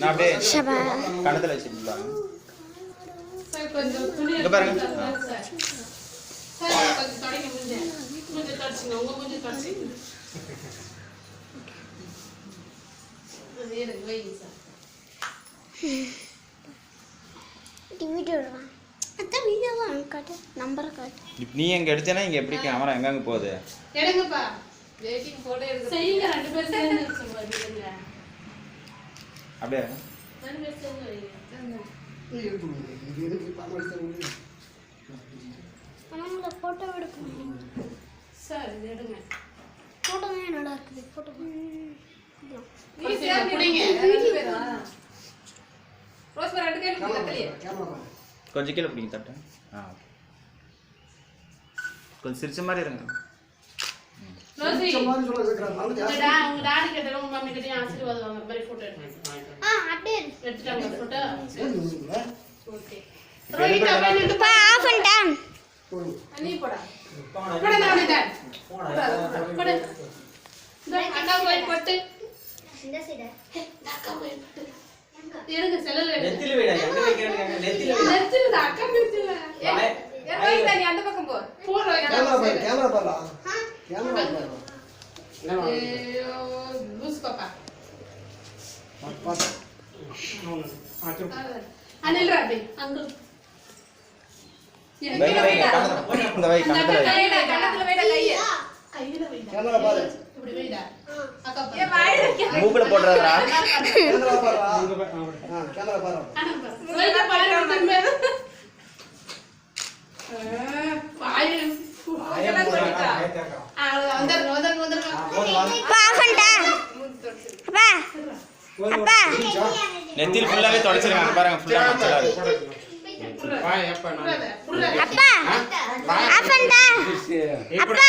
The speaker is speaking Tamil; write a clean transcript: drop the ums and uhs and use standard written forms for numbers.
நான் அப்படியே கணத்துல வச்சுருப்பாங்க. இங்க பாருங்க. நீ எங்க எடுத்தேன்னா இங்க எப்படி கேமரா எங்க போகுது? எடுங்கப்பா. வெயிட்டிங் போட எடுங்க. செய்யுங்க ரெண்டு பேரும் சேர்ந்து சொல்லுங்க. அப்படியே ரெண்டு பேரும் சேர்ந்து வைங்க. நீ எடுங்க. இது எதுக்கு பாமாடுறீங்க? அண்ணா போட்டோ எடுக்கணும். சார் இது எடுங்க. போட்டோ தான் நல்லா இருக்குது. போட்டோ. நீ சேர் குடிங்க. ரெண்டு பேரா? ரோஸ் பர் ரெண்டு கையில குடிக்கலையே. கேமரா கொஞ்சம் கீழே பிடிங்க தட்டு. ஓகே. கொஞ்சம் சிரிச்ச மாதிரி இருங்க. ரோசி சமாளி சொல்ல வைக்கறாங்க. உங்க டாடி கிட்ட உங்க மம்மி கிட்ட ஆசீர்வாதம் வாங்க. மாதிரி போட்டோ எடுங்க. அப்படியே எடுத்துட்டாங்க போட்டோ. சரிங்களா? ஓகே. ரோஹித் அப்பா நின்னு பா ஆஃப் பண்ணிட்டேன். நீ போடா. போடா நான் டேட். போடா. அக்கா போய் போட்டு. இந்த சைடு. அக்கா போய் போட்டு. எடுங்க செல்லல எடுங்க. நெத்தில வைடா எங்க வைக்கறாங்க நெத்தில வை. நெத்தில அக்கா நெத்தில. ரோஹித் நீ அந்த பக்கம் போ. போ ரோஹித். கேமரா பாரு. கேமரா பாரு. ஐயோ லூஸ் பாப்பா. பாத்து. அனில் ராபி அங்கிள். வை கணத்துல. இந்த வை கணத்துல. கண்ணத்துல வைடா கைய. கையில வைடா. கேமரா பாரு. இப்படி வைடா. அக்கா பாரு. ஏ வாயில வைக்க. மூக்குல போடுறடா. கேமரா பாரு. கேமரா பாரு. ரோஹித் பாரு தம்பி. வாயில ஆயா போடா. வந்து பா ஆஃப் பண்ணிட்டேன். அப்பா அப்பா நெத்தில ஃபுல்லாவே தொடச்சிருங்க பாருங்க ஃபுல்லா தொடச்சிடாது. வாய் அப்பா நான். அப்பா ஆஃப் பண்ணிட்டேன். அப்பா